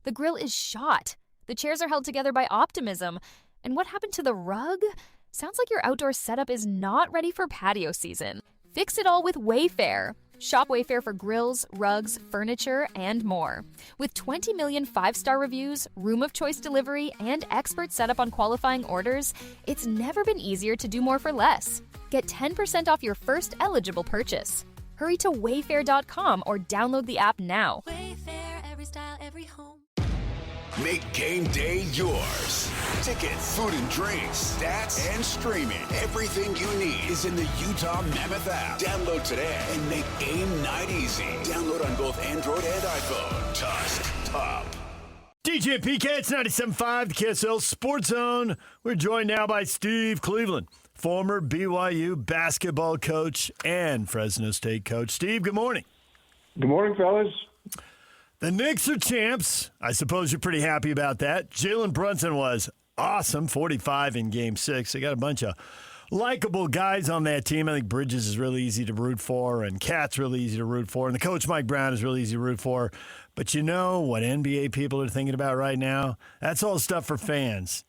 The grill is shot. The chairs are held together by optimism. And what happened to the rug? Sounds like your outdoor setup is not ready for patio season. Fix it all with Wayfair. Shop Wayfair for grills, rugs, furniture, and more. With 20 million 5-star reviews, room of choice delivery, and expert setup on qualifying orders, it's never been easier to do more for less. Get 10% off your first eligible purchase. Hurry to wayfair.com or download the app now. Wayfair, every style, every home. Make game day yours. Tickets, food and drinks, stats, and streaming. Everything you need is in the Utah Mammoth app. Download today and make game night easy. Download on both Android and iPhone. Tusk Top. DJ and PK, it's 97.5, the KSL Sports Zone. We're joined now by Steve Cleveland, former BYU basketball coach and Fresno State coach. Steve, good morning. Good morning, fellas. The Knicks are champs. I suppose you're pretty happy about that. Jalen Brunson was awesome, 45 in Game 6. They got a bunch of likable guys on that team. I think Bridges is really easy to root for, and Cat's really easy to root for, and the coach Mike Brown is really easy to root for. But you know what NBA people are thinking about right now? That's all stuff for fans.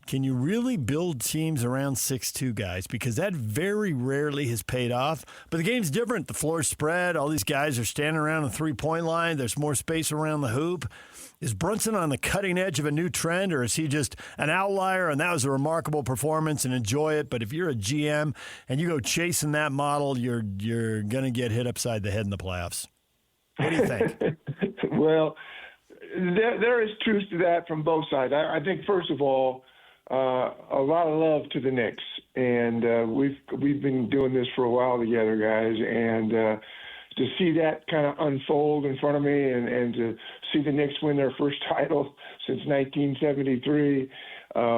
Can you really build teams around 6'2 guys? Because that very rarely has paid off. But the game's different. The floor's spread. All these guys are standing around the three-point line. There's more space around the hoop. Is Brunson on the cutting edge of a new trend, or is he just an outlier and that was a remarkable performance and enjoy it? But if you're a GM and you go chasing that model, you're going to get hit upside the head in the playoffs. What do you think? Well, there is truth to that from both sides. I think, first of all, a lot of love to the Knicks, and we've been doing this for a while together, guys, and to see that kind of unfold in front of me, and to see the Knicks win their first title since 1973,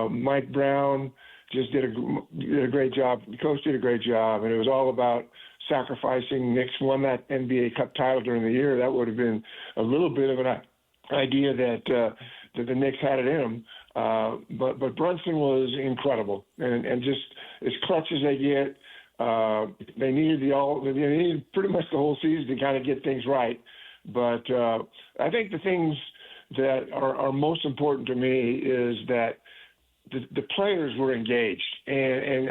Mike Brown just did a great job. The coach did a great job, and it was all about sacrificing. Knicks won that NBA Cup title during the year. That would have been a little bit of an idea that the Knicks had it in them. But Brunson was incredible, and just as clutch as they get. They needed pretty much the whole season to kind of get things right. But I think the things that are most important to me is that the players were engaged, and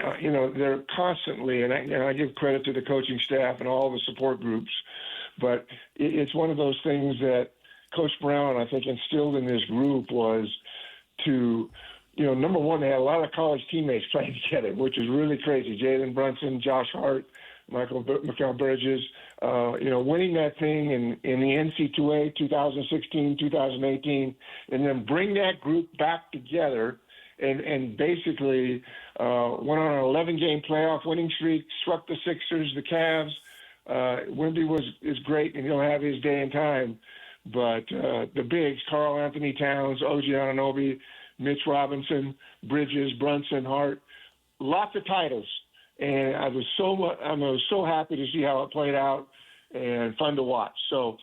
they're constantly, and I give credit to the coaching staff and all the support groups, but it's one of those things that Coach Brown, I think, instilled in this group was to, number one, they had a lot of college teammates playing together, which is really crazy. Jalen Brunson, Josh Hart, Mikal Bridges, winning that thing in the NC2A 2016, 2018, and then bring that group back together and basically went on an 11-game playoff winning streak, swept the Sixers, the Cavs. Wemby is great, and he'll have his day and time. But the bigs, Karl Anthony Towns, OG Anunoby, Mitch Robinson, Bridges, Brunson, Hart, lots of titles. And I was so happy to see how it played out and fun to watch. So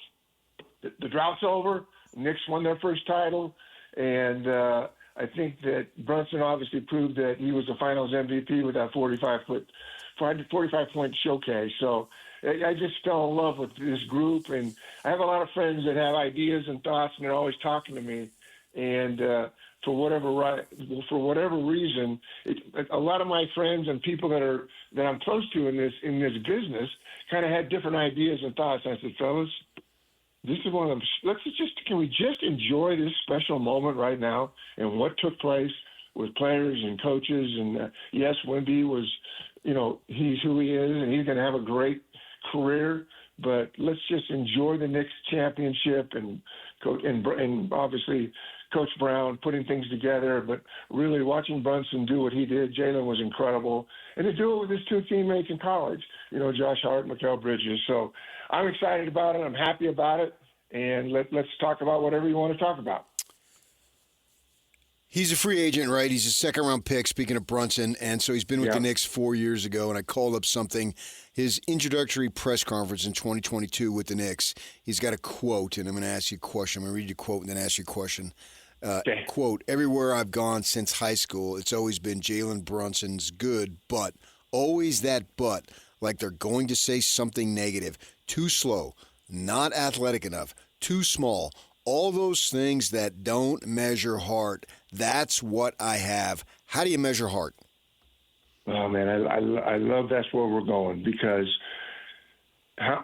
the drought's over. Knicks won their first title. And I think that Brunson obviously proved that he was the finals MVP with that 45-point showcase. So I just fell in love with this group, and I have a lot of friends that have ideas and thoughts, and they're always talking to me. And for whatever reason, a lot of my friends and people that I'm close to in this business kind of had different ideas and thoughts. And I said, fellas, this is one of them. Can we just enjoy this special moment right now and what took place with players and coaches? And yes, Wemby was, he's who he is, and he's going to have a great career. But let's just enjoy the Knicks championship and obviously Coach Brown putting things together. But really watching Brunson do what he did, Jalen was incredible, and to do it with his two teammates in college, Josh Hart and Mikal Bridges. So I'm excited about it. I'm happy about it, and let's talk about whatever you want to talk about. He's a free agent, right? He's a second-round pick, speaking of Brunson, and so he's been with the Knicks 4 years ago, and I called up something, his introductory press conference in 2022 with the Knicks. He's got a quote, and I'm going to ask you a question. I'm going to read you a quote and then ask you a question. Quote, everywhere I've gone since high school, it's always been Jalen Brunson's good, but always that but, like they're going to say something negative. Too slow, not athletic enough, too small, all those things that don't measure heart, that's what I have. How do you measure heart? Oh, man, I love that's where we're going because,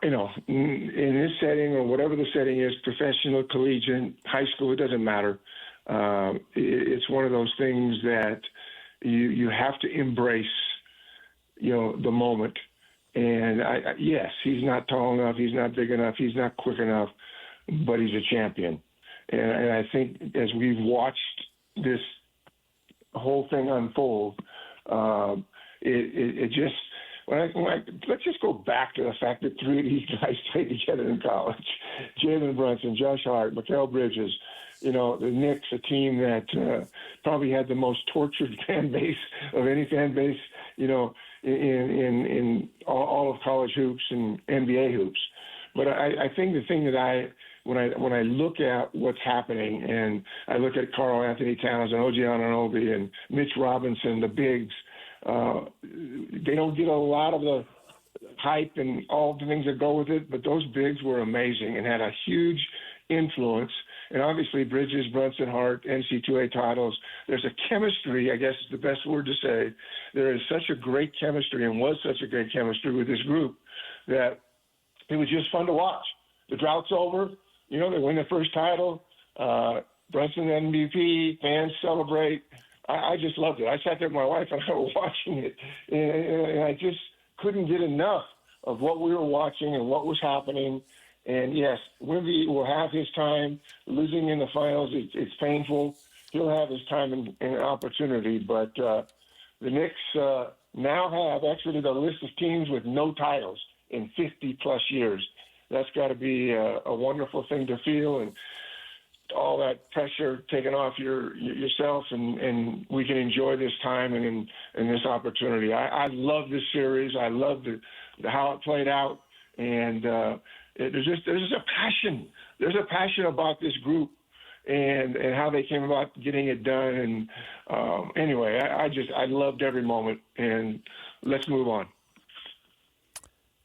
in this setting or whatever the setting is, professional, collegiate, high school, it doesn't matter. It's one of those things that you have to embrace, the moment. And yes, he's not tall enough, he's not big enough, he's not quick enough, but he's a champion. And I think as we've watched this whole thing unfold, it just let's just go back to the fact that three of these guys played together in college: Jalen Brunson, Josh Hart, Mikal Bridges. The Knicks, a team that probably had the most tortured fan base of any fan base, in all of college hoops and NBA hoops. But I think the thing that when I look at what's happening and I look at Karl Anthony Towns and OG Anunoby and Mitch Robinson, the bigs, they don't get a lot of the hype and all the things that go with it, but those bigs were amazing and had a huge influence. And obviously Bridges, Brunson, Hart, NC2A titles. There's a chemistry, I guess is the best word to say. There is such a great chemistry and was such a great chemistry with this group that it was just fun to watch. The drought's over. They win their first title. Brunson MVP, fans celebrate. I just loved it. I sat there with my wife and I was watching it, and I just couldn't get enough of what we were watching and what was happening. And yes, Wemby will have his time. Losing in the finals, it's painful. He'll have his time and opportunity. But the Knicks now have actually the list of teams with no titles in 50-plus years. That's got to be a wonderful thing to feel, and all that pressure taken off yourself, and we can enjoy this time and this opportunity. I love this series. I love how it played out, and there's just a passion. There's a passion about this group and how they came about getting it done. And anyway, I loved every moment. And let's move on.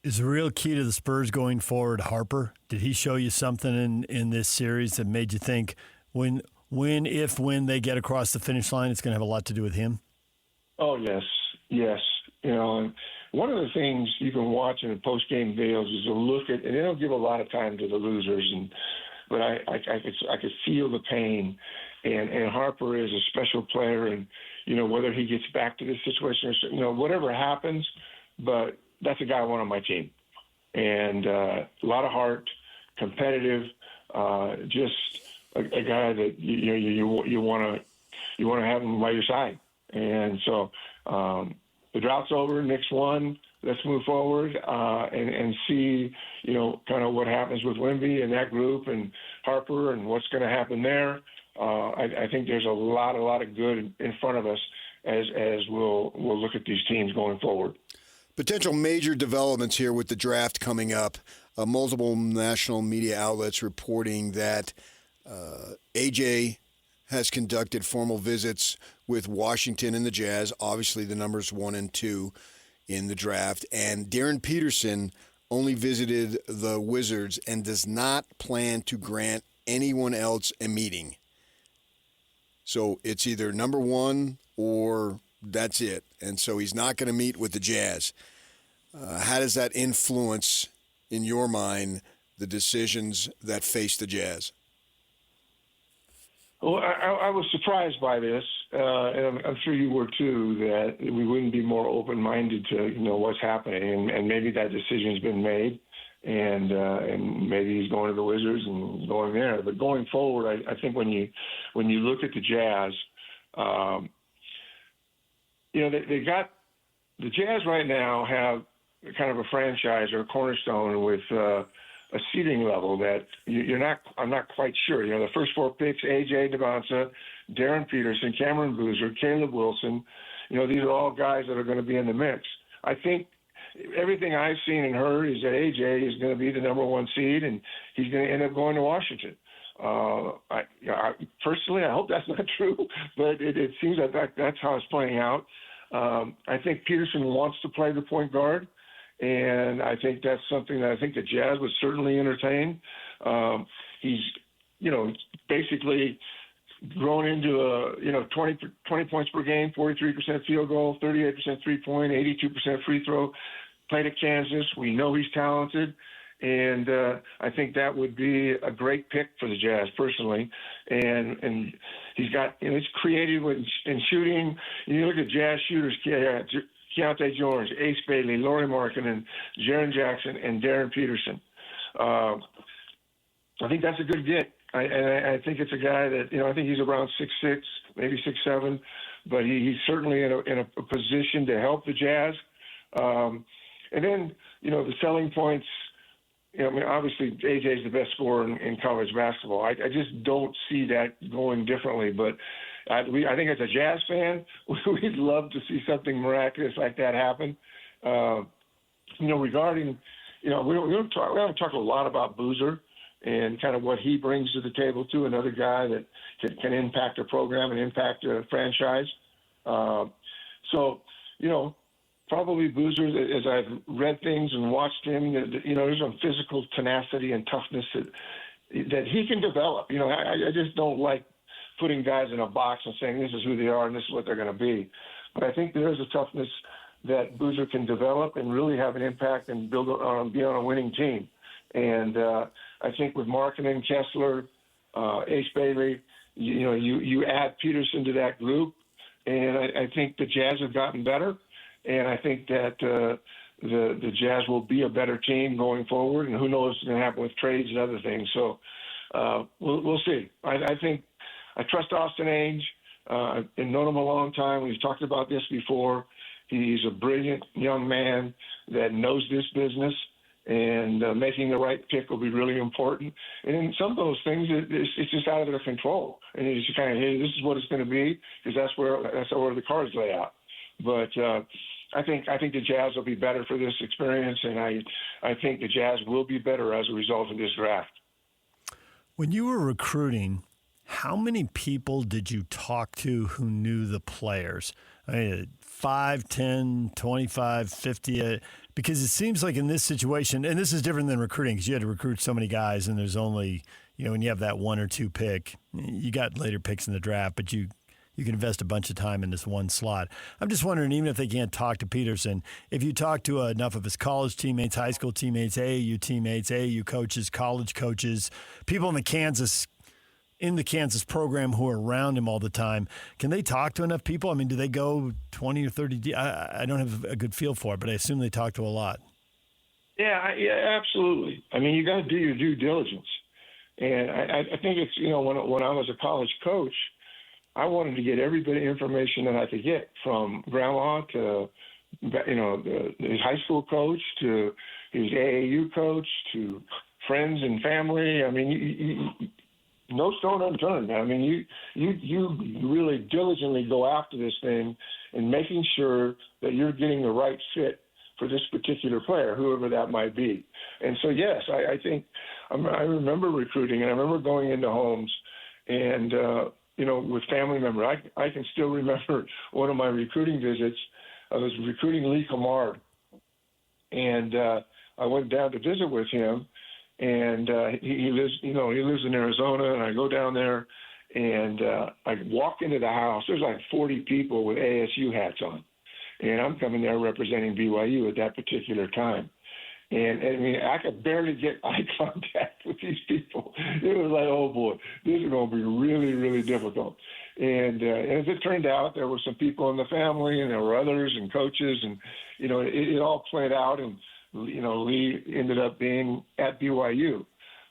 Is the real key to the Spurs going forward Harper? Did he show you something in this series that made you think when they get across the finish line, it's going to have a lot to do with him? Oh, yes. And one of the things you can watch in the post-game videos is to look at, and they don't give a lot of time to the losers, but I could feel the pain. And Harper is a special player, and whether he gets back to this situation or whatever happens, but that's a guy I want on my team, and a lot of heart, competitive, just a guy that you want to have him by your side. And so the drought's over. Knicks won. Let's move forward and see kind of what happens with Wemby and that group and Harper and what's going to happen there. I think there's a lot of good in front of us as we'll look at these teams going forward. Potential major developments here with the draft coming up. Multiple national media outlets reporting that AJ has conducted formal visits with Washington and the Jazz, obviously the numbers 1 and 2 in the draft. And Darryn Peterson only visited the Wizards and does not plan to grant anyone else a meeting. So it's either number 1 or that's it. And so he's not going to meet with the Jazz. How does that influence, in your mind, the decisions that face the Jazz? Well, I was surprised by this, and I'm sure you were too, that we wouldn't be more open-minded to what's happening, and maybe that decision's been made, and maybe he's going to the Wizards and going there. But going forward, I think when you look at the Jazz, they got the Jazz right now have kind of a franchise or a cornerstone with a seeding level that I'm not quite sure. The first 4 picks: AJ DeBonsa, Darryn Peterson, Cameron Boozer, Caleb Wilson. These are all guys that are going to be in the mix. I think everything I've seen and heard is that AJ is going to be the number 1 seed, and he's going to end up going to Washington. Personally, I hope that's not true, but it seems like that's how it's playing out. I think Peterson wants to play the point guard, and I think that's something that I think the Jazz would certainly entertain. He's basically grown into 20 points per game, 43% field goal, 38% three-point, 82% free throw. Played at Kansas. We know he's talented. And I think that would be a great pick for the Jazz, personally. And he's got, he's creative in shooting. You look at Jazz shooters, Keontae George, Ace Bailey, Lauri Markkanen, Jaren Jackson, and Darryn Peterson. I think that's a good get. I think it's a guy that, I think he's around 6'6", maybe 6'7", but he's certainly in a position to help the Jazz. And then, the selling points, obviously AJ's the best scorer in college basketball. I just don't see that going differently. But I think as a Jazz fan, we'd love to see something miraculous like that happen. Regarding, we haven't talked a lot about Boozer and kind of what he brings to the table too, another guy that can impact a program and impact a franchise. Probably Boozer, as I've read things and watched him, there's some physical tenacity and toughness that he can develop. I just don't like putting guys in a box and saying this is who they are and this is what they're going to be. But I think there is a toughness that Boozer can develop and really have an impact and be on a winning team. And I think with Markkanen, Kessler, Ace Bailey, you add Peterson to that group, and I think the Jazz have gotten better. And I think that the Jazz will be a better team going forward. And who knows what's going to happen with trades and other things. So we'll see. I think I trust Austin Ainge. I've known him a long time. We've talked about this before. He's a brilliant young man that knows this business. And making the right pick will be really important. And in some of those things, it's just out of their control. And it's just kind of, hey, this is what it's going to be, because that's where the cards lay out. But I think the Jazz will be better for this experience, and I think the Jazz will be better as a result of this draft. When you were recruiting, how many people did you talk to who knew the players? 5, 10, 25, 50? Because it seems like in this situation, and this is different than recruiting because you had to recruit so many guys, and there's only, when you have that 1 or 2 pick, you got later picks in the draft, but you can invest a bunch of time in this one slot. I'm just wondering, even if they can't talk to Peterson, if you talk to enough of his college teammates, high school teammates, AAU coaches, college coaches, people in the Kansas program who are around him all the time, can they talk to enough people? I mean, do they go 20 or 30? I don't have a good feel for it, but I assume they talk to a lot. Yeah, absolutely. I mean, you got to do your due diligence. And I think it's, when I was a college coach, I wanted to get every bit of information that I could get, from grandma to, his high school coach to his AAU coach to friends and family. I mean, no stone unturned. I mean, you really diligently go after this thing and making sure that you're getting the right fit for this particular player, whoever that might be. And so, yes, I think I remember recruiting, and I remember going into homes and, with family members. I can still remember one of my recruiting visits. I was recruiting Lee Kamard, and I went down to visit with him, and he lives in Arizona, and I go down there, and I walk into the house. There's like 40 people with ASU hats on, and I'm coming there representing BYU at that particular time. And I mean, I could barely get eye contact with these people. It was like, oh boy, this is going to be really, really difficult. And as it turned out, there were some people in the family, and there were others and coaches, and it all played out. And Lee ended up being at BYU,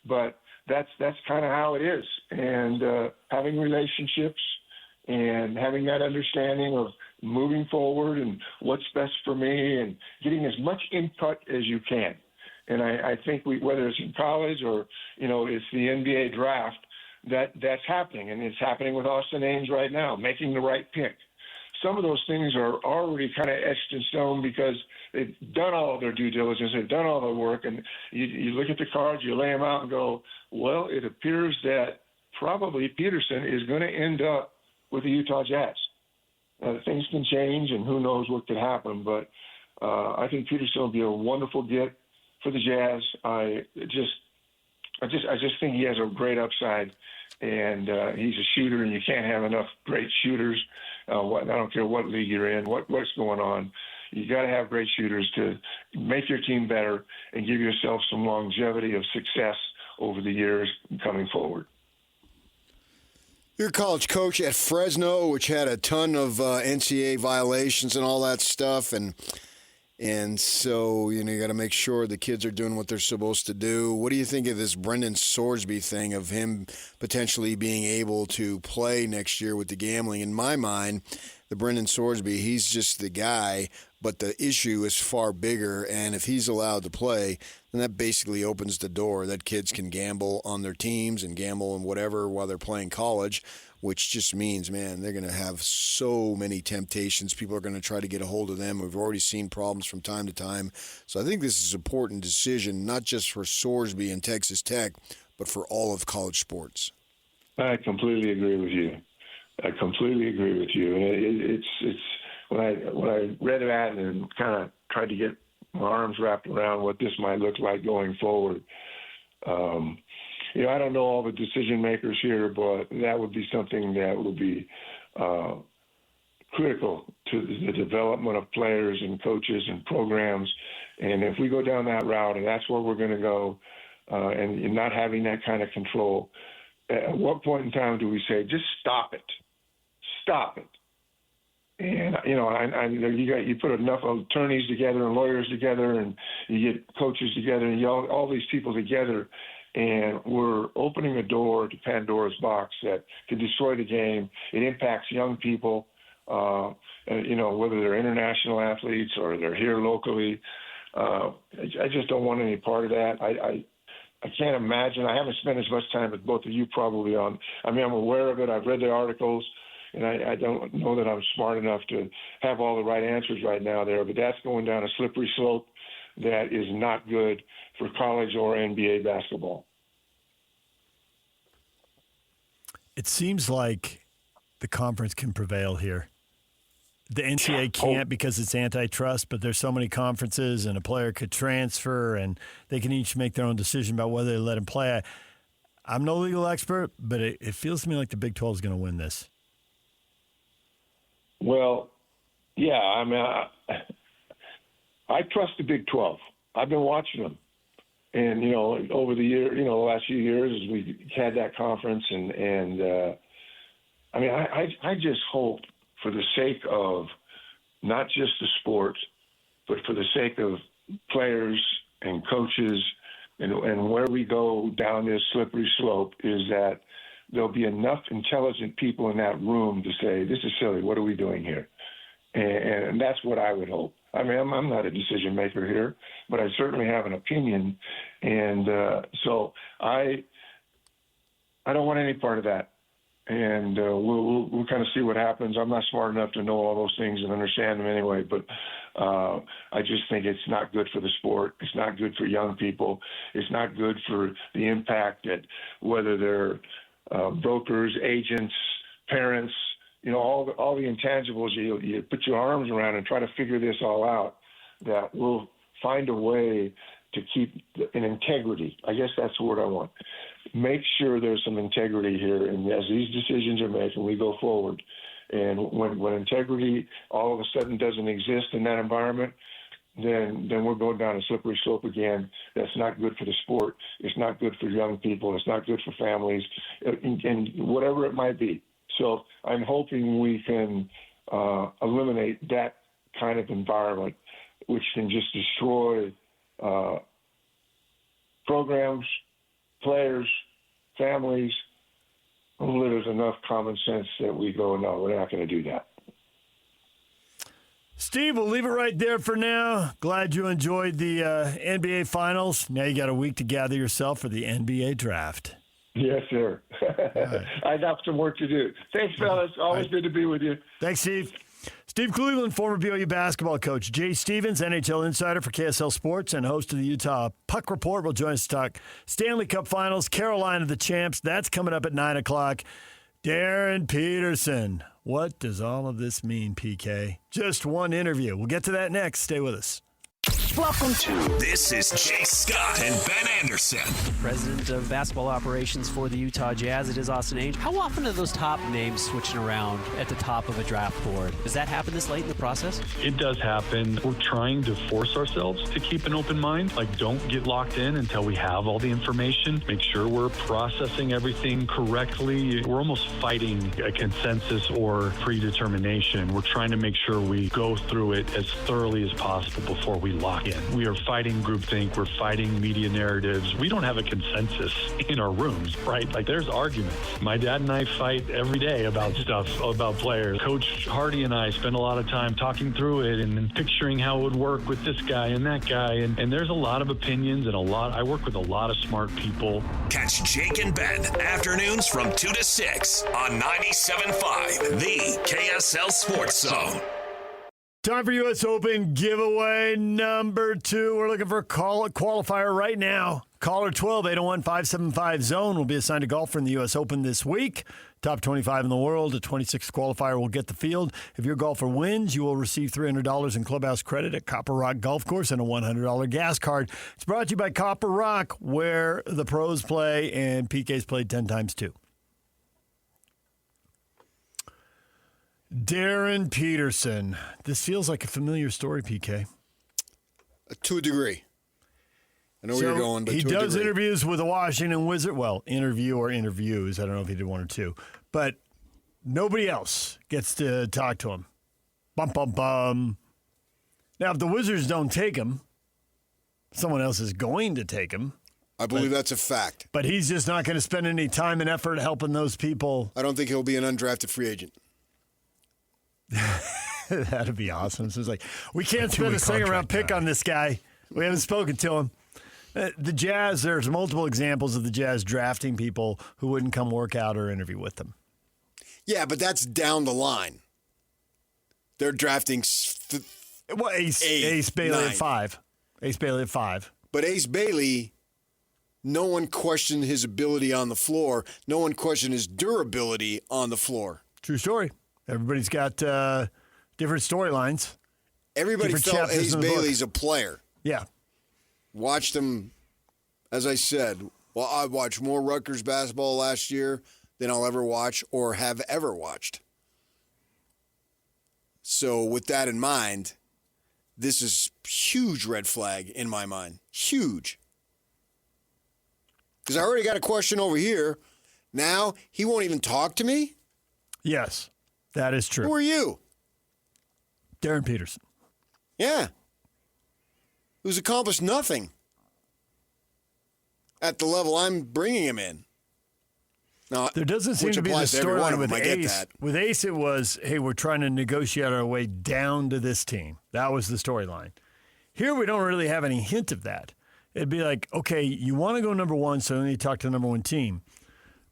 but that's kind of how it is. And having relationships and having that understanding of moving forward and what's best for me, and getting as much input as you can. And I think whether it's in college or, it's the NBA draft, that's happening. And it's happening with Austin Ainge right now, making the right pick. Some of those things are already kind of etched in stone because they've done all of their due diligence, they've done all the work, and you look at the cards, you lay them out and go, well, it appears that probably Peterson is going to end up with the Utah Jazz. Things can change, and who knows what could happen. But I think Peterson will be a wonderful get for the Jazz. I just think he has a great upside, and he's a shooter, and you can't have enough great shooters. I don't care what league you're in, what's going on. You got to have great shooters to make your team better and give yourself some longevity of success over the years coming forward. You're a college coach at Fresno, which had a ton of NCAA violations and all that stuff, and so you got to make sure the kids are doing what they're supposed to do. What do you think of this Brendan Sorsby thing of him potentially being able to play next year with the gambling? In my mind, the Brendan Sorsby, he's just the guy, but the issue is far bigger, and if he's allowed to play, then that basically opens the door that kids can gamble on their teams and gamble and whatever while they're playing college, which just means, man, they're going to have so many temptations. People are going to try to get a hold of them. We've already seen problems from time to time. So I think this is an important decision, not just for Sorsby and Texas Tech, but for all of college sports. I completely agree with you. And it's when I read that and kind of tried to get my arms wrapped around what this might look like going forward. I don't know all the decision makers here, but that would be something that would be critical to the development of players and coaches and programs. And if we go down that route, and that's where we're going to go, and not having that kind of control, at what point in time do we say, just stop it? Stop it. And, you put enough attorneys together and lawyers together, and you get coaches together, and all these people together, and we're opening a door to Pandora's box that could destroy the game. It impacts young people, whether they're international athletes or they're here locally. I just don't want any part of that. I can't imagine. I haven't spent as much time as both of you probably on. I'm aware of it. I've read the articles. And I don't know that I'm smart enough to have all the right answers right now there, but that's going down a slippery slope that is not good for college or NBA basketball. It seems like the conference can prevail here. The NCAA can't because it's antitrust, but there's so many conferences and a player could transfer and they can each make their own decision about whether they let him play. I'm no legal expert, but it feels to me like the Big 12 is going to win this. Well, yeah, I trust the Big 12. I've been watching them. And, over the year, the last few years as we had that conference I just hope for the sake of not just the sport, but for the sake of players and coaches and where we go down this slippery slope is that there'll be enough intelligent people in that room to say, this is silly. What are we doing here? And that's what I would hope. I'm not a decision maker here, but I certainly have an opinion. And so I don't want any part of that. And we'll kind of see what happens. I'm not smart enough to know all those things and understand them anyway, but I just think it's not good for the sport. It's not good for young people. It's not good for the impact that whether they're brokers, agents, parents, all the intangibles you put your arms around and try to figure this all out, that we'll find a way to keep an integrity. I guess that's the word I want. Make sure there's some integrity here, and as these decisions are made and we go forward, and when integrity all of a sudden doesn't exist in that environment, then we're going down a slippery slope again. That's not good for the sport. It's not good for young people. It's not good for families, and whatever it might be. So I'm hoping we can eliminate that kind of environment, which can just destroy programs, players, families. Hopefully there's enough common sense that we go, no, we're not going to do that. Steve, we'll leave it right there for now. Glad you enjoyed the NBA Finals. Now you got a week to gather yourself for the NBA Draft. Yes, sir. Right. I got some work to do. Thanks, fellas. Always good to be with you. Thanks, Steve. Steve Cleveland, former BYU basketball coach. Jay Stevens, NHL insider for KSL Sports and host of the Utah Puck Report, will join us to talk Stanley Cup Finals, Carolina the champs. That's coming up at 9 o'clock. Darryn Peterson. What does all of this mean, PK? Just one interview. We'll get to that next. Stay with us. Welcome to This is Chase Scott and Ben Anderson. President of basketball operations for the Utah Jazz. It is Austin Ainge. How often are those top names switching around at the top of a draft board? Does that happen this late in the process? It does happen. We're trying to force ourselves to keep an open mind. Like, don't get locked in until we have all the information. Make sure we're processing everything correctly. We're almost fighting a consensus or predetermination. We're trying to make sure we go through it as thoroughly as possible before we lock in. We are fighting groupthink. We're fighting media narratives. We don't have a consensus in our rooms, right? Like, there's arguments. My dad and I fight every day about stuff, about players. Coach Hardy and I spend a lot of time talking through it and picturing how it would work with this guy and that guy. And there's a lot of opinions and I work with a lot of smart people. Catch Jake and Ben afternoons from 2 to 6 on 97.5, the KSL Sports Zone. Time for U.S. Open giveaway number 2. We're looking for a qualifier right now. Caller 12-801-575-ZONE will be assigned a golfer in the U.S. Open this week. Top 25 in the world. A 26th qualifier will get the field. If your golfer wins, you will receive $300 in clubhouse credit at Copper Rock Golf Course and a $100 gas card. It's brought to you by Copper Rock, where the pros play and PK's played 10 times too. Darryn Peterson. This feels like a familiar story, PK. To a degree. I know where you're going, but he to a does degree. interviews with the Washington Wizards. Well, interviews. I don't know if he did one or two. But nobody else gets to talk to him. Bum, bum, bum. Now, if the Wizards don't take him, someone else is going to take him. I believe that's a fact. But he's just not going to spend any time and effort helping those people. I don't think he'll be an undrafted free agent. That'd be awesome. So it's like, we can't spend a second-round pick on this guy. We haven't spoken to him. The Jazz, there's multiple examples of the Jazz drafting people who wouldn't come work out or interview with them. Yeah, but that's down the line. They're drafting Ace Bailey 9. at 5. Ace Bailey at 5. But Ace Bailey, no one questioned his ability on the floor. No one questioned his durability on the floor. True story. Everybody's got different storylines. Everybody different felt chapters Ace in the book. Bailey's a player. Yeah. Watched him, as I said, well, I watched more Rutgers basketball last year than I'll ever watch or have ever watched. So with that in mind, this is huge red flag in my mind. Huge. Because I already got a question over here. Now he won't even talk to me? Yes, that is true. Who are you? Darryn Peterson. Yeah. Who's accomplished nothing at the level I'm bringing him in. Now, There doesn't seem to be the applies to every one storyline of with them, I get Ace. that. With Ace, it was, hey, we're trying to negotiate our way down to this team. That was the storyline. Here, we don't really have any hint of that. It'd be like, okay, you want to go number 1, so you need to talk to the number 1 team.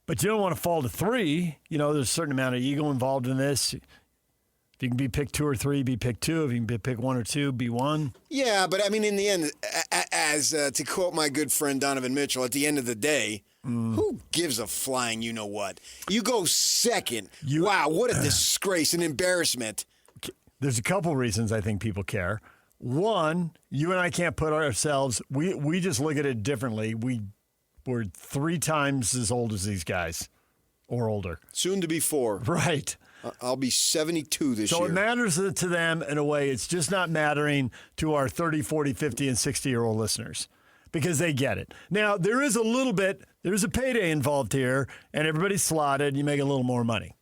But you don't want to fall to 3. You know, there's a certain amount of ego involved in this. If you can be picked 2 or 3, be picked 2. If you can be picked 1 or 2, be 1. Yeah, but I mean, in the end, as to quote my good friend Donovan Mitchell, at the end of the day, who gives a flying you-know-what? You go second. Wow, what a disgrace, an embarrassment. There's a couple reasons I think people care. One, you and I can't put ourselves, we just look at it differently. We're 3 times as old as these guys or older. Soon to be 4. Right. I'll be 72 this year. So it matters to them in a way. It's just not mattering to our 30, 40, 50, and 60-year-old listeners because they get it. Now, there's a payday involved here, and everybody's slotted. You make a little more money.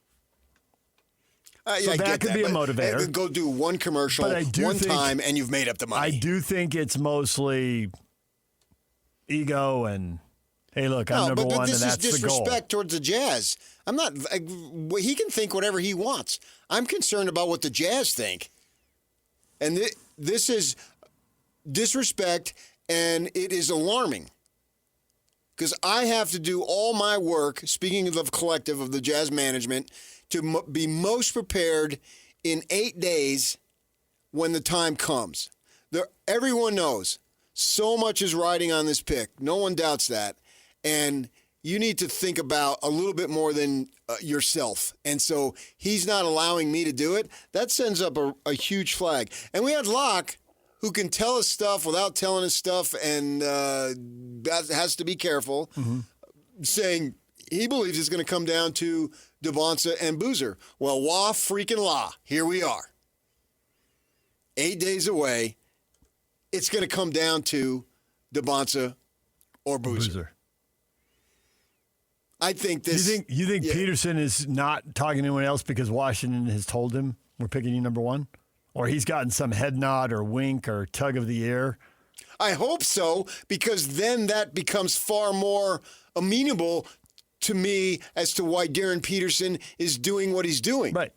Yeah, that could be a motivator. Go do one commercial one time, and you've made up the money. I do think it's mostly ego and, hey, look, I'm number 1, and that's the goal. This is disrespect towards the Jazz. I'm not. He can think whatever he wants. I'm concerned about what the Jazz think, and this is disrespect, and it is alarming because I have to do all my work. Speaking of the collective of the Jazz management, to be most prepared in 8 days when the time comes. Everyone knows so much is riding on this pick. No one doubts that, and you need to think about a little bit more than yourself. And so he's not allowing me to do it. That sends up a huge flag. And we had Locke, who can tell us stuff without telling us stuff and has to be careful, saying he believes it's going to come down to Devonta and Boozer. Well, wah freaking la. Here we are. 8 days away. It's going to come down to Devonta or Boozer. I think this. You think Peterson is not talking to anyone else because Washington has told him we're picking you number one? Or he's gotten some head nod or wink or tug of the ear? I hope so, because then that becomes far more amenable to me as to why Darryn Peterson is doing what he's doing. Right.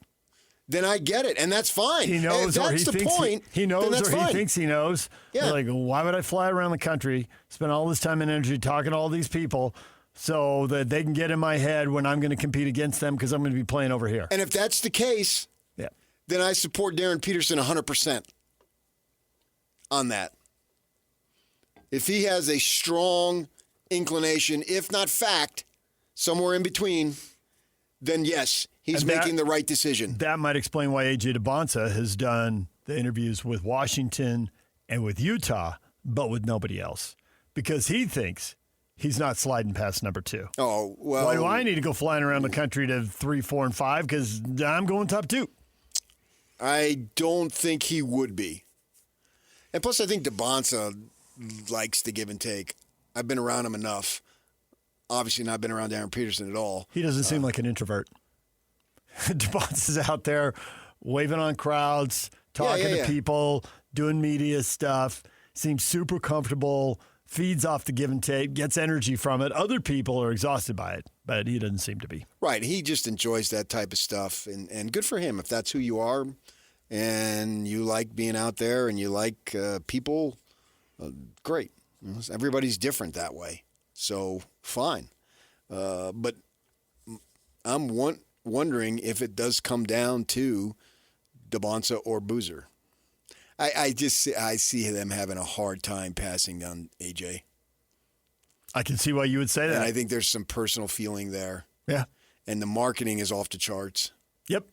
Then I get it, and that's fine. He knows, if or that's he the thinks point, he knows, then that's or fine. he thinks he knows. Yeah. Like, why would I fly around the country, spend all this time and energy talking to all these people so that they can get in my head when I'm going to compete against them because I'm going to be playing over here? And if that's the case, then I support Darryn Peterson 100% on that. If he has a strong inclination, if not fact, somewhere in between, then yes, he's making the right decision. That might explain why A.J. Devonta has done the interviews with Washington and with Utah, but with nobody else, because he thinks he's not sliding past number 2. Oh, well. Why do I need to go flying around the country to 3, 4, and 5? Because I'm going top 2. I don't think he would be. And plus, I think Devonta likes the give and take. I've been around him enough. Obviously not been around Darryn Peterson at all. He doesn't seem like an introvert. Devonta's out there waving on crowds, talking to people, doing media stuff, seems super comfortable, feeds off the give and take, gets energy from it. Other people are exhausted by it, but he doesn't seem to be. Right. He just enjoys that type of stuff, and good for him if that's who you are and you like being out there and you like people. Great. Everybody's different that way, so fine. But I'm wondering if it does come down to Devonta or Boozer. I see them having a hard time passing on AJ. I can see why you would say that. And I think there's some personal feeling there. Yeah. And the marketing is off the charts. Yep.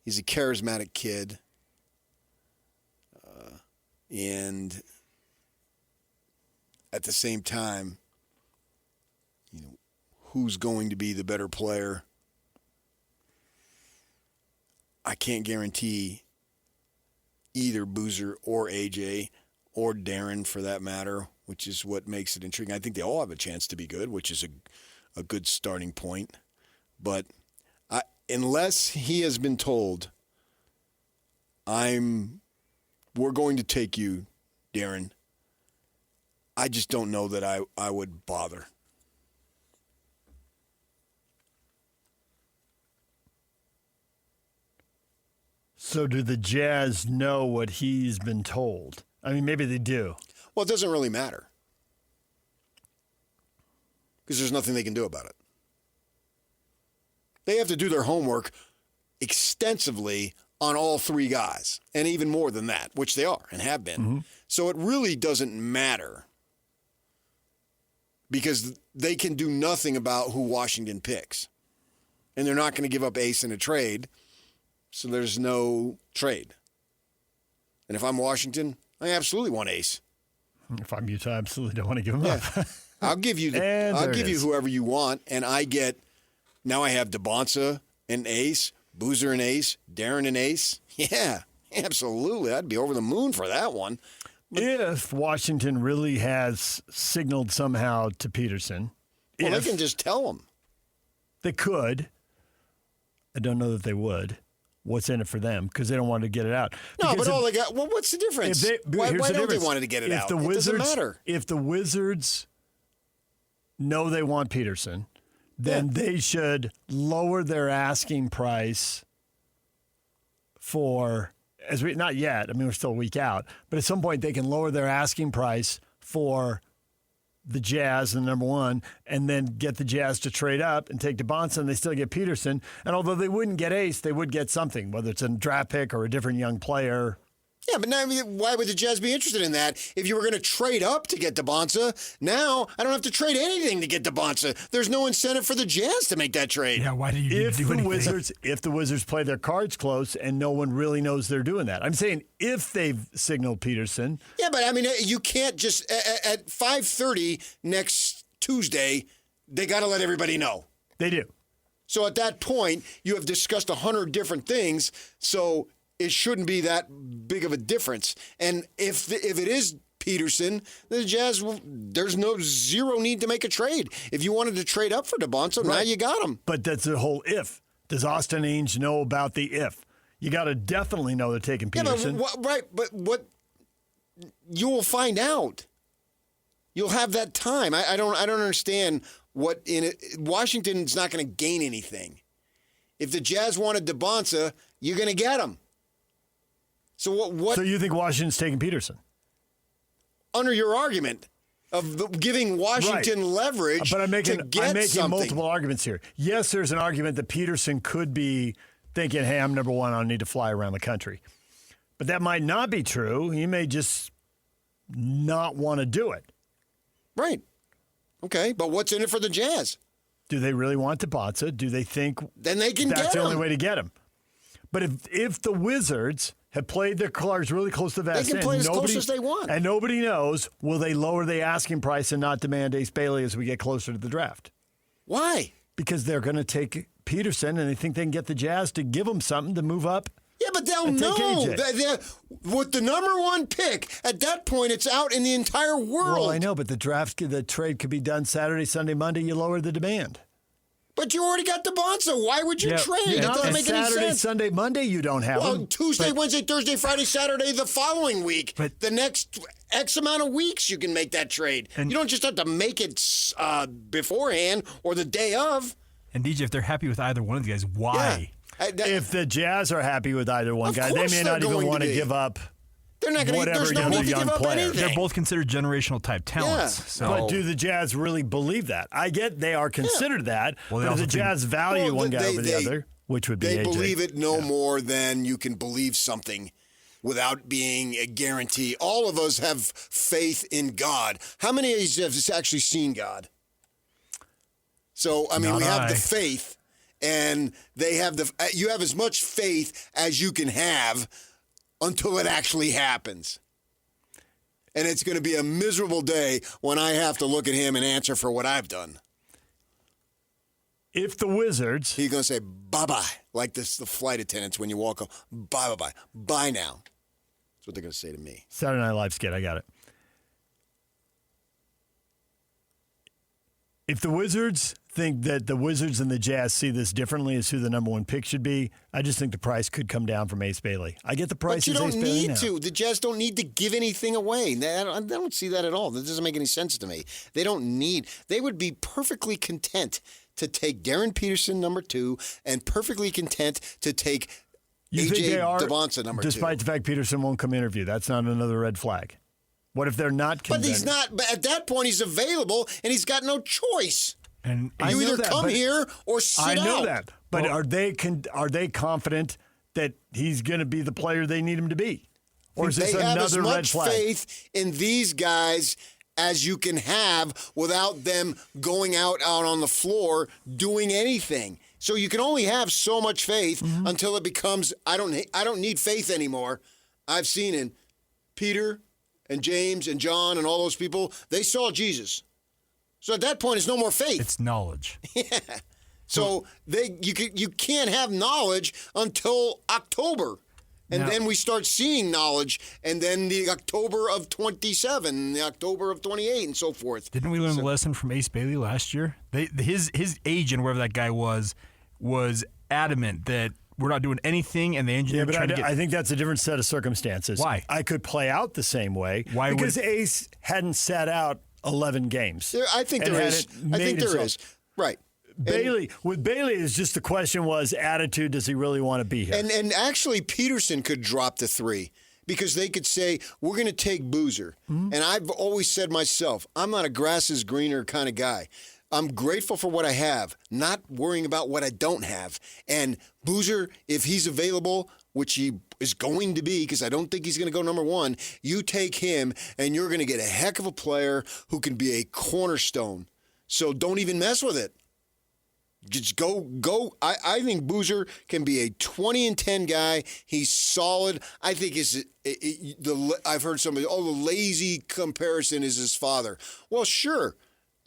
He's a charismatic kid. And at the same time, who's going to be the better player? I can't guarantee either Boozer or AJ or Darryn for that matter, which is what makes it intriguing. I think they all have a chance to be good, which is a good starting point. But unless he has been told, we're going to take you, Darryn, I just don't know that I would bother. So do the Jazz know what he's been told? I mean, maybe they do. Well, it doesn't really matter because there's nothing they can do about it. They have to do their homework extensively on all 3 guys, and even more than that, which they are and have been. Mm-hmm. So it really doesn't matter because they can do nothing about who Washington picks. And they're not going to give up Ace in a trade, so there's no trade. And if I'm Washington, I absolutely want Ace. If I'm Utah, I absolutely don't want to give him up. I'll give you whoever you want, and now I have Devonta and Ace, Boozer and Ace, Darryn and Ace. Yeah, absolutely. I'd be over the moon for that one. If Washington really has signaled somehow to Peterson. Well, they can just tell him. They could. I don't know that they would. What's in it for them? Because they don't want to get it out. No, but all they got, well, what's the difference? Why don't they want to get it out? It doesn't matter. If the Wizards know they want Peterson, then they should lower their asking price for, not yet, I mean, we're still a week out, but at some point they can lower their asking price for the Jazz, the number 1, and then get the Jazz to trade up and take Devonta, and they still get Peterson. And although they wouldn't get Ace, they would get something, whether it's a draft pick or a different young player. Yeah, but now, why would the Jazz be interested in that? If you were going to trade up to get DeBonsa, now I don't have to trade anything to get DeBonsa. There's no incentive for the Jazz to make that trade. Yeah, why do you need to do anything? If the Wizards play their cards close and no one really knows they're doing that. I'm saying if they've signaled Peterson. Yeah, but I mean, you can't just at 5:30 next Tuesday, they got to let everybody know. They do. So at that point, you have discussed 100 different things, so it shouldn't be that big of a difference. And if it is Peterson, the Jazz, there's zero need to make a trade. If you wanted to trade up for DeBonsa, now you got him. But that's the whole if. Does Austin Ainge know about the if? You got to definitely know they're taking Peterson. Yeah, but what you will find out. You'll have that time. I don't understand what in it. Washington's not going to gain anything. If the Jazz wanted DeBonsa, you're going to get him. So what? So you think Washington's taking Peterson? Under your argument of giving Washington leverage, but I'm making something. multiple arguments here. Yes, there's an argument that Peterson could be thinking, hey, I'm number one, I don't need to fly around the country. But that might not be true. He may just not want to do it. Right. Okay, but what's in it for the Jazz? Do they really want DeBonsa? Do they think then they can that's get the him. only way to get him? But if the Wizards have played their cards really close to the vest, they can play as close as they want. And nobody knows, will they lower the asking price and not demand Ace Bailey as we get closer to the draft? Why? Because they're going to take Peterson, and they think they can get the Jazz to give them something to move up. Yeah, but they'll know. With the number one pick, at that point, it's out in the entire world. Well, I know, but the trade could be done Saturday, Sunday, Monday. You lower the demand. But you already got DeBonsa. Why would you trade? It doesn't make any Saturday, sense. Sunday, Monday, you don't have them. Tuesday, Wednesday, Thursday, Friday, Saturday, the following week. But the next X amount of weeks, you can make that trade. You don't just have to make it beforehand or the day of. And DJ, if they're happy with either one of the guys, why? Yeah. If the Jazz are happy with either one guy, they may not even want to give up. They're not going to. There's no need to give up anything. They're both considered generational type talents. Yeah. So. But do the Jazz really believe that? I get they are considered that. Well, but do the Jazz value one guy over the other, which would be they AJ. believe it no more than you can believe something without being a guarantee. All of us have faith in God. How many of you have actually seen God? So I mean, we have the faith, and they have you have as much faith as you can have until it actually happens. And it's going to be a miserable day when I have to look at him and answer for what I've done. If the Wizards... He's going to say, bye-bye, like the flight attendants when you walk up. Bye-bye-bye. Bye now. That's what they're going to say to me. Saturday Night Live skit, I got it. If the Wizards think that the Wizards and the Jazz see this differently as who the number one pick should be, I just think the price could come down from Ace Bailey. I get the price. But you Ace don't Bailey need now. to. The Jazz don't need to give anything away. I don't see that at all. That doesn't make any sense to me. They don't need. They would be perfectly content to take Darryn Peterson, number 2, and perfectly content to take AJ DeBonsa, number 2. Despite the fact Peterson won't come interview. That's not another red flag. What if they're not convinced? But he's not. But at that point, he's available, and he's got no choice. And you either come here or sit out. I know that. But are they confident that he's going to be the player they need him to be? Or is this another red flag? They have as much faith in these guys as you can have without them going out on the floor doing anything. So you can only have so much faith until it becomes, I don't need faith anymore. I've seen it. Peter and James and John and all those people, they saw Jesus. So at that point, it's no more faith. It's knowledge. Yeah. So you can't have knowledge until October. And then we start seeing knowledge, and then the October of 27, the October of 28, and so forth. Didn't we learn a lesson from Ace Bailey last year? His agent, wherever that guy was adamant that we're not doing anything, and the engineer I think that's a different set of circumstances. Why? I could play out the same way. Why? Because Ace hadn't sat out 11 games. I think there is. Right. With Bailey, it's just the question was attitude. Does he really want to be here? And actually, Peterson could drop the 3 because they could say, we're going to take Boozer. And I've always said myself, I'm not a grass is greener kind of guy. I'm grateful for what I have, not worrying about what I don't have. And Boozer, if he's available, which he is going to be, because I don't think he's going to go number one, you take him and you're going to get a heck of a player who can be a cornerstone. So don't even mess with it. Just go. I think Boozer can be a 20-10 guy. He's solid. I think I've heard somebody, the lazy comparison is his father. Well, sure.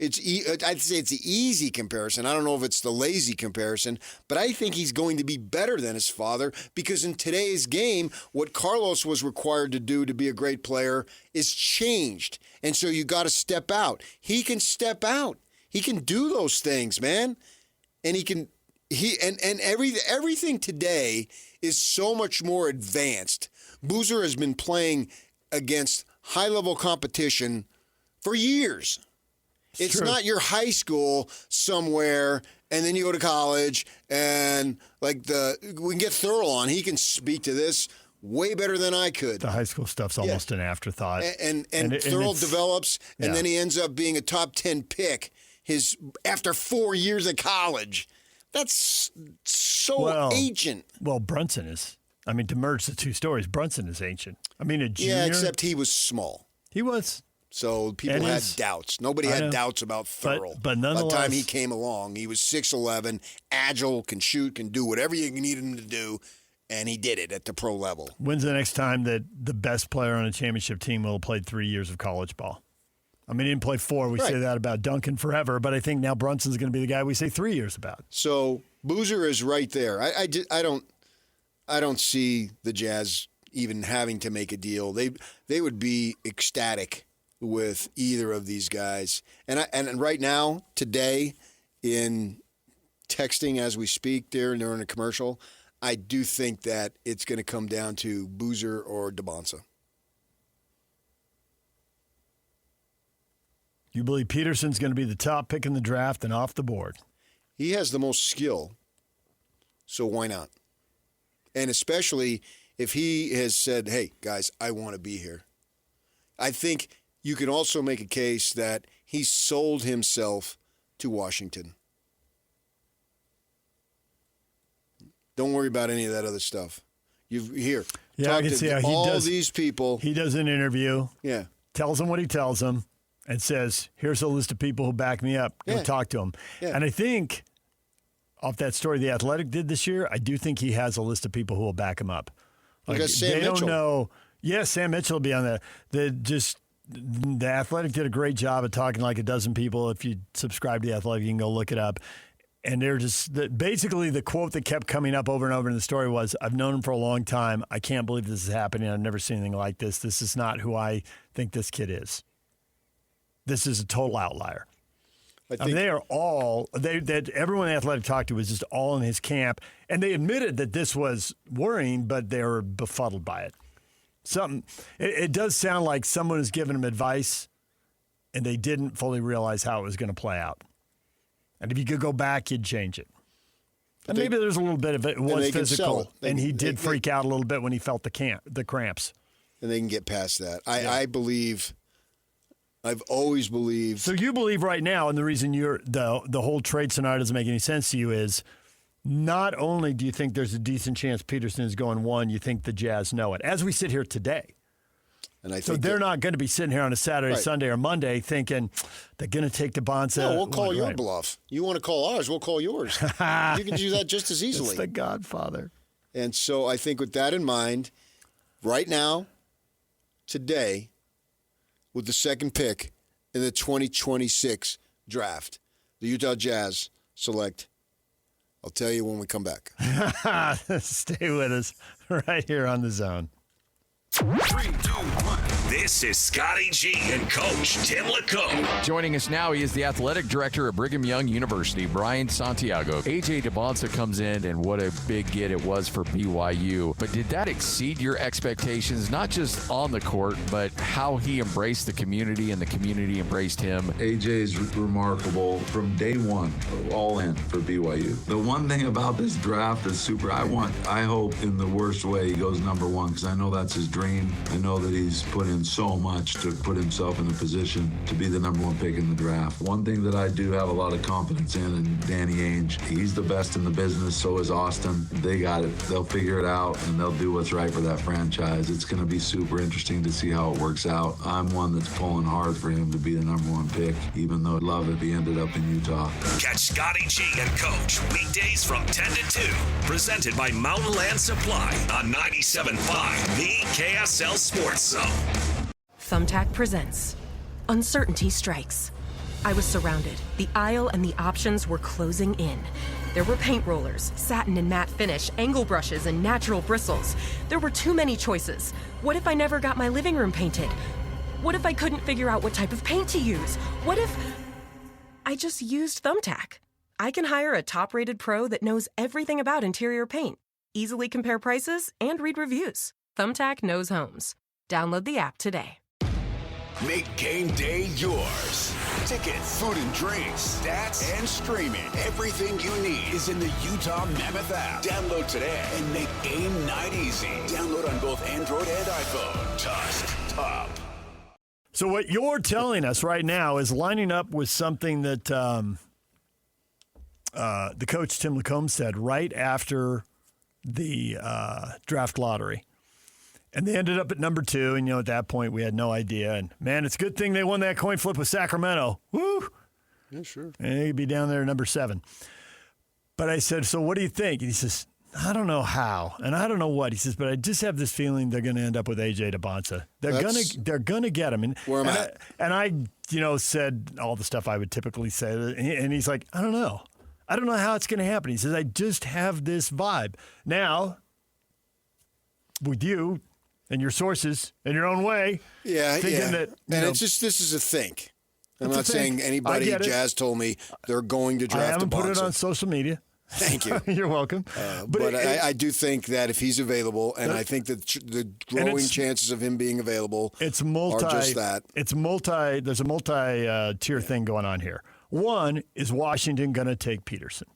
I'd say it's the easy comparison. I don't know if it's the lazy comparison, but I think he's going to be better than his father because in today's game, what Carlos was required to do to be a great player is changed. And so you got to step out. He can step out. He can do those things, man. And everything today is so much more advanced. Boozer has been playing against high-level competition for years. It's not your high school somewhere, and then you go to college, and we can get Thurl on. He can speak to this way better than I could. The high school stuff's almost an afterthought. And Thurl develops, and then he ends up being a top 10 pick after 4 years of college. That's so ancient. Well, Brunson is. I mean, to merge the two stories, Brunson is ancient. I mean, a junior. Yeah, except he was small. He was. So people had doubts. Nobody had doubts about Thurl. But nonetheless, by the time he came along, he was 6'11", agile, can shoot, can do whatever you need him to do, and he did it at the pro level. When's the next time that the best player on a championship team will have played 3 years of college ball? I mean, he didn't play 4. We say that about Duncan forever, but I think now Brunson's going to be the guy we say 3 years about. So Boozer is right there. I don't see the Jazz even having to make a deal. They would be ecstatic with either of these guys. And right now, today, in texting as we speak during a commercial, I do think that it's going to come down to Boozer or DeBonsa. You believe Peterson's going to be the top pick in the draft and off the board? He has the most skill, so why not? And especially if he has said, hey, guys, I want to be here. I think you can also make a case that he sold himself to Washington. Don't worry about any of that other stuff. I can see how he does these people. He does an interview. Yeah. Tells them what he tells them and says, here's a list of people who back me up. Go talk to them. Yeah. And I think off that story The Athletic did this year, I do think he has a list of people who will back him up. Like Sam Mitchell. Don't know. Yeah, Sam Mitchell will be on there. The Athletic did a great job of talking like a dozen people. If you subscribe to The Athletic, you can go look it up. And they're just basically the quote that kept coming up over and over in the story was, I've known him for a long time. I can't believe this is happening. I've never seen anything like this. This is not who I think this kid is. This is a total outlier. I mean, they are all that everyone The Athletic talked to was just all in his camp. And they admitted that this was worrying, but they were befuddled by it. It does sound like someone has given him advice and they didn't fully realize how it was going to play out. And if you could go back, you'd change it. And maybe there's a little bit of it was physical, and he did freak out a little bit when he felt the cramps. And they can get past that. I believe, I've always believed. So you believe right now, and the reason the whole trade scenario doesn't make any sense to you is not only do you think there's a decent chance Peterson is going 1, you think the Jazz know it. As we sit here today. And I so think they're not going to be sitting here on a Saturday, Sunday, or Monday thinking they're going to take DeBonsa. No, we'll call your bluff. You want to call ours, we'll call yours. You can do that just as easily. It's the Godfather. And so I think with that in mind, right now, today, with the second pick in the 2026 draft, the Utah Jazz select. I'll tell you when we come back. Stay with us right here on The Zone. 3, 2, 1. This is Scotty G and Coach Tim LeComb. Joining us now, he is the athletic director at Brigham Young University, Brian Santiago. A.J. DeBonsa comes in, and what a big get it was for BYU. But did that exceed your expectations, not just on the court, but how he embraced the community and the community embraced him? A.J. is remarkable from day one, all in for BYU. The one thing about this draft is I hope in the worst way he goes number 1, because I know that's his dream. I know that he's put in doing so much to put himself in a position to be the number 1 pick in the draft. One thing that I do have a lot of confidence in Danny Ainge. He's the best in the business, so is Austin. They got it. They'll figure it out, and they'll do what's right for that franchise. It's going to be super interesting to see how it works out. I'm one that's pulling hard for him to be the number 1 pick, even though I'd love if he ended up in Utah. Catch Scotty G and Coach weekdays from 10 to 2. Presented by Mountain Land Supply on 97.5, the KSL Sports Zone. Thumbtack presents Uncertainty Strikes. I was surrounded. The aisle and the options were closing in. There were paint rollers, satin and matte finish, angle brushes, and natural bristles. There were too many choices. What if I never got my living room painted? What if I couldn't figure out what type of paint to use? What if I just used Thumbtack? I can hire a top-rated pro that knows everything about interior paint, easily compare prices, and read reviews. Thumbtack knows homes. Download the app today. Make game day yours. Tickets, food and drinks, stats, and streaming. Everything you need is in the Utah Mammoth app. Download today and make game night easy. Download on both Android and iPhone. Tusk Top. So what you're telling us right now is lining up with something that the coach Tim Lacombe said right after the draft lottery. And they ended up at number 2, and, at that point we had no idea. And, man, it's a good thing they won that coin flip with Sacramento. Woo! Yeah, sure. And they'd be down there at number 7. But I said, so what do you think? And he says, I don't know how, and I don't know what. He says, but I just have this feeling they're going to end up with A.J. DeBonsa. They're gonna get him. Where am I? And I said all the stuff I would typically say. And he's like, I don't know. I don't know how it's going to happen. He says, I just have this vibe. Now, with you and your sources in your own way, thinking that, it's just, this is a think. I'm not saying anybody Jazz told me they're going to draft DeBonsa. I haven't put it on social media. Thank you. You're welcome. But I do think that if he's available, and I think that the growing chances of him being available are just that. There's a multi-tier thing going on here. One, is Washington going to take Peterson?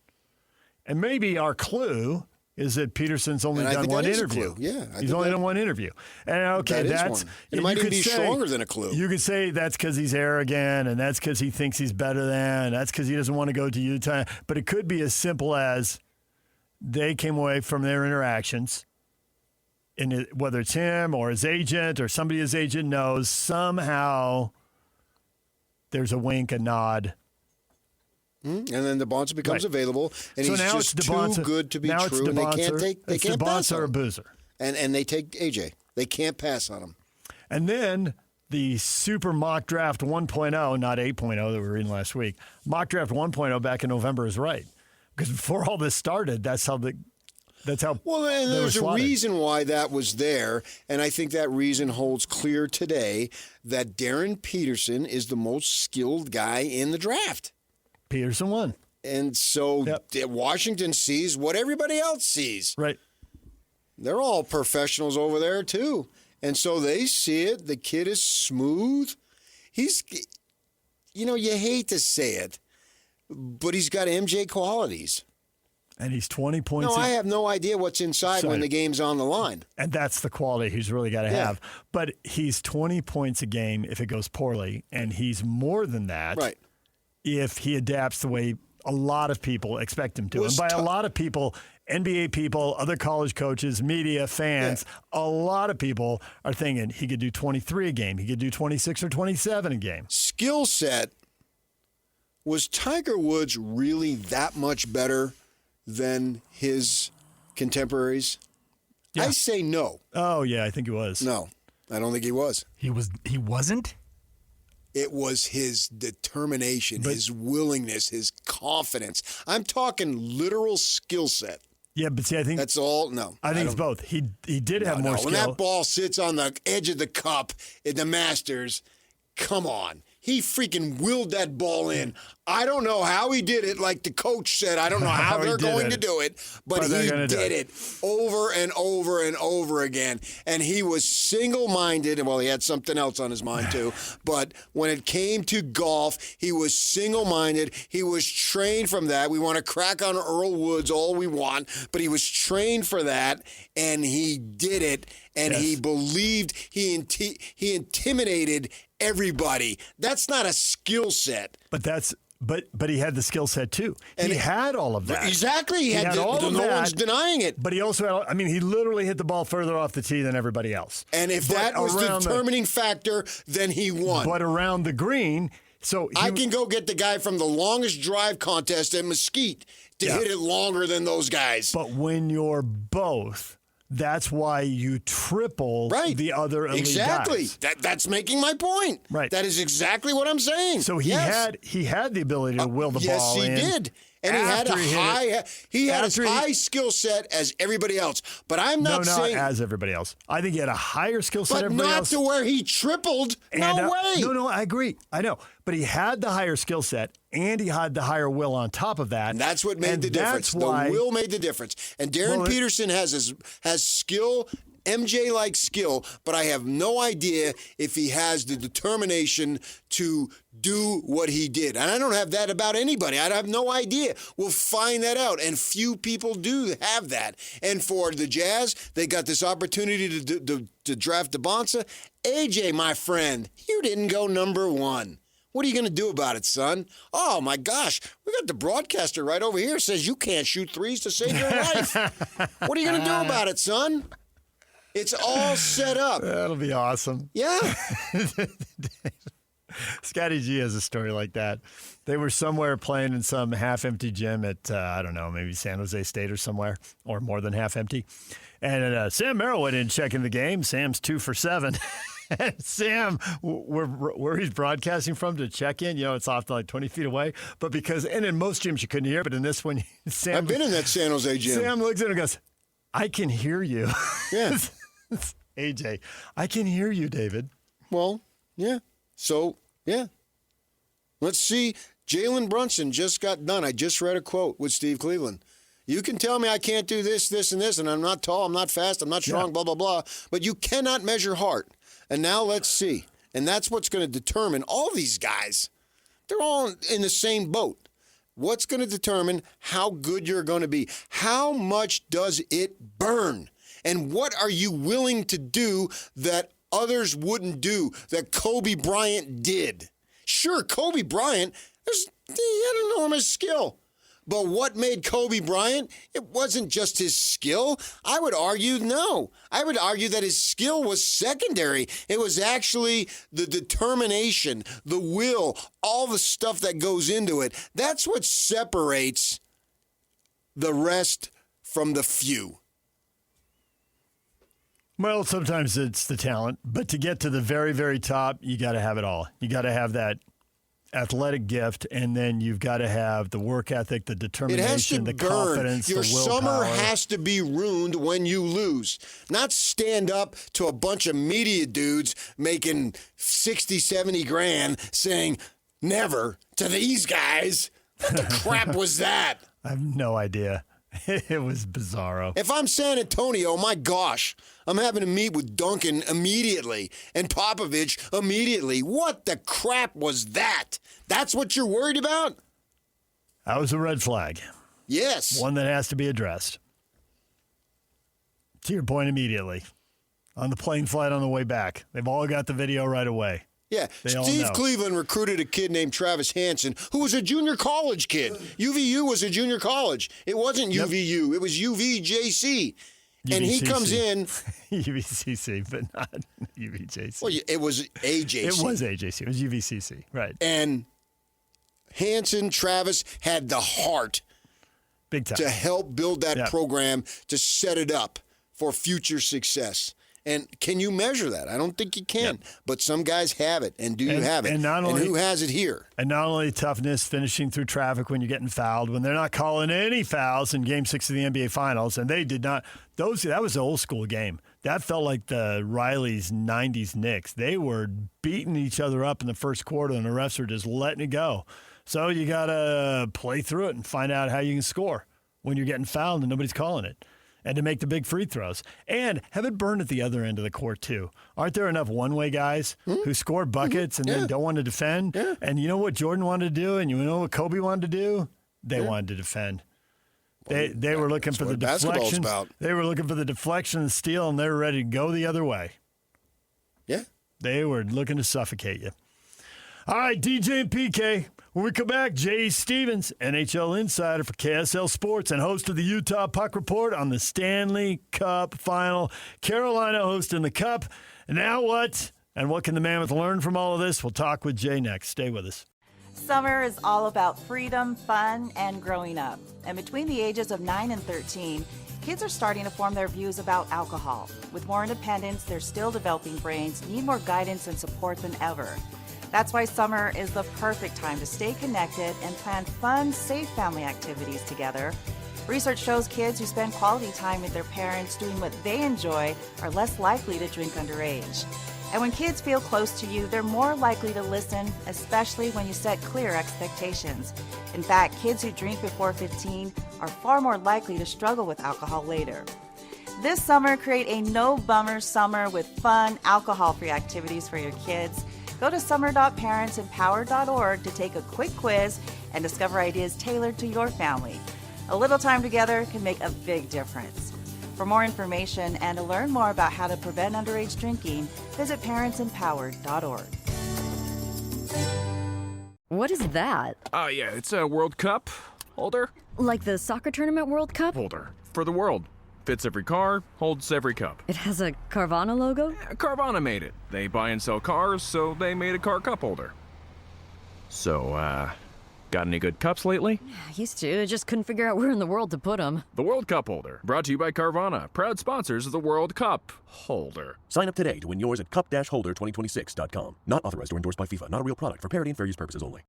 And maybe our clue is that Peterson's only done one interview. Yeah, he's only done one interview. And that's it might even be stronger than a clue. You could say that's because he's arrogant, and that's because he thinks he's better than, and that's because he doesn't want to go to Utah. But it could be as simple as they came away from their interactions, whether it's him or his agent or somebody his agent knows, somehow there's a wink, a nod. And then DeBonsa becomes available, and he's just too good to be true. And they can't pass on him. Or Boozer. And they take AJ. They can't pass on him. And then the super mock draft 1.0, not 8.0 that we were reading last week, mock draft 1.0 back in November is right. Because before all this started, that's how well, and there's a reason why that was there, and I think that reason holds clear today that Darryn Peterson is the most skilled guy in the draft. Peterson won. And so Washington sees what everybody else sees. Right. They're all professionals over there, too. And so they see it. The kid is smooth. He's, you hate to say it, but he's got MJ qualities. And he's 20 points. No, I have no idea what's inside when the game's on the line. And that's the quality he's really got to have. But he's 20 points a game if it goes poorly, and he's more than that. Right. If he adapts the way a lot of people expect him to. And by a lot of people, NBA people, other college coaches, media, fans, a lot of people are thinking he could do 23 a game. He could do 26 or 27 a game. Skill set, was Tiger Woods really that much better than his contemporaries? Yeah. I say no. Oh, yeah, I think he was. No, I don't think he was. He wasn't? It was his determination, his willingness, his confidence. I'm talking literal skill set. Yeah, but see, I think that's all. No, I think it's both. He did have more skill. When that ball sits on the edge of the cup in the Masters, come on, He freaking willed that ball in. I don't know how he did it. Like the coach said, I don't know how they're going to do it, but he did it over and over and over again. And he was single-minded. Well, he had something else on his mind, too. But when it came to golf, he was single-minded. He was trained from that. We want to crack on Earl Woods all we want, but he was trained for that, and he did it. And he believed, he intimidated everybody. That's not a skill set. But he had the skill set too. And he had all of that. Exactly. He had all of that. No one's denying it. But he also had, he literally hit the ball further off the tee than everybody else. And if that was the determining factor, then he won. But around the green, I can go get the guy from the longest drive contest at Mesquite to hit it longer than those guys. But when you're both, that's why you triple the other elite guys. That's making my point. Right. That is exactly what I'm saying. So he had the ability to will the ball in. Yes, he did. And he had as high skill set as everybody else. But I'm not saying... not as everybody else. I think he had a higher skill set than everybody else. But not to where he tripled. No way. No, I agree. I know. But he had the higher skill set, and he had the higher will on top of that. And that's what made the difference. The will made the difference. And Darryn Peterson has skill, MJ-like skill, but I have no idea if he has the determination to do what he did. And I don't have that about anybody. I have no idea. We'll find that out. And few people do have that. And for the Jazz, they got this opportunity to draft DeBonsa. AJ, my friend, you didn't go number 1. What are you going to do about it, son? Oh, my gosh. We got the broadcaster right over here says you can't shoot threes to save your life. What are you going to do about it, son? It's all set up. That'll be awesome. Yeah. Scotty G has a story like that. They were somewhere playing in some half-empty gym at, I don't know, maybe San Jose State or somewhere, or more than half-empty. And Sam Merrill went in checking the game. Sam's 2 for 7. And Sam, where he's broadcasting from to check in, it's often like 20 feet away. But and in most gyms you couldn't hear, but in this one, Sam... I've been in that San Jose gym. Sam looks at him and goes, I can hear you. Yeah. AJ, I can hear you, David. Well, yeah. So, yeah. Let's see. Jalen Brunson just got done. I just read a quote with Steve Cleveland. You can tell me I can't do this, this, and this, and I'm not tall, I'm not fast, I'm not strong, blah, blah, blah, but you cannot measure heart. And now let's see. And that's what's going to determine all these guys. They're all in the same boat. What's going to determine how good you're going to be? How much does it burn? And what are you willing to do that others wouldn't do, that Kobe Bryant did? Sure, Kobe Bryant, he had enormous skill. But what made Kobe Bryant? It wasn't just his skill. I would argue no. I would argue that his skill was secondary. It was actually the determination, the will, all the stuff that goes into it. That's what separates the rest from the few. Well, sometimes it's the talent, but to get to the very, very top, you got to have it all. You got to have that athletic gift, and then you've got to have the work ethic, the determination, the confidence, your the willpower. Summer has to be ruined when you lose. Not stand up to a bunch of media dudes making 60, 70 grand saying never to these guys. What the crap was that? I have no idea. It was bizarro. If I'm San Antonio, my gosh, I'm having to meet with Duncan immediately and Popovich immediately. What the crap was that? That's what you're worried about? That was a red flag. Yes. One that has to be addressed. To your point immediately. On the plane flight on the way back. They've all got the video right away. Yeah, Steve Cleveland recruited a kid named Travis Hansen, who was a junior college kid. UVU was a junior college. It wasn't UVU. It was UVJC. And he comes in. UVCC, but not UVJC. Well, it was AJC. It was AJC. It was UVCC, right. And Hansen, Travis had the heart big time to help build that program, to set it up for future success. And can you measure that? I don't think you can. Yep. But some guys have it. And do you have it? And who has it here? And not only toughness, finishing through traffic when you're getting fouled, when they're not calling any fouls in Game 6 of the NBA Finals, and they did not. That was an old school game. That felt like the Riley's 90s Knicks. They were beating each other up in the first quarter, and the refs were just letting it go. So you got to play through it and find out how you can score when you're getting fouled and nobody's calling it. And to make the big free throws. And have it burn at the other end of the court, too. Aren't there enough one-way guys who score buckets and then don't want to defend? Yeah. And you know what Jordan wanted to do and you know what Kobe wanted to do? They wanted to defend. They were looking for the deflection. They were looking for the deflection and steal, and they were ready to go the other way. Yeah. They were looking to suffocate you. All right, DJ and PK. When we come back, Jay Stevens, NHL insider for KSL Sports and host of the Utah Puck Report on the Stanley Cup Final. Carolina hosting the Cup. Now what? And what can the Mammoth learn from all of this? We'll talk with Jay next. Stay with us. Summer is all about freedom, fun, and growing up. And between the ages of 9 and 13, kids are starting to form their views about alcohol. With more independence, their still developing brains need more guidance and support than ever. That's why summer is the perfect time to stay connected and plan fun, safe family activities together. Research shows kids who spend quality time with their parents doing what they enjoy are less likely to drink underage. And when kids feel close to you, they're more likely to listen, especially when you set clear expectations. In fact, kids who drink before 15 are far more likely to struggle with alcohol later. This summer, create a no-bummer summer with fun, alcohol-free activities for your kids. Go to summer.parentsempowered.org to take a quick quiz and discover ideas tailored to your family. A little time together can make a big difference. For more information and to learn more about how to prevent underage drinking, visit parentsempowered.org. What is that? Yeah, it's a World Cup holder. Like the soccer tournament World Cup? Holder. For the world. Fits every car, holds every cup. It has a Carvana logo? Yeah, Carvana made it. They buy and sell cars, so they made a car cup holder. So, got any good cups lately? Yeah, used to. Just couldn't figure out where in the world to put them. The World Cup holder. Brought to you by Carvana. Proud sponsors of the World Cup holder. Sign up today to win yours at cup-holder2026.com. Not authorized or endorsed by FIFA. Not a real product. For parity and fair use purposes only.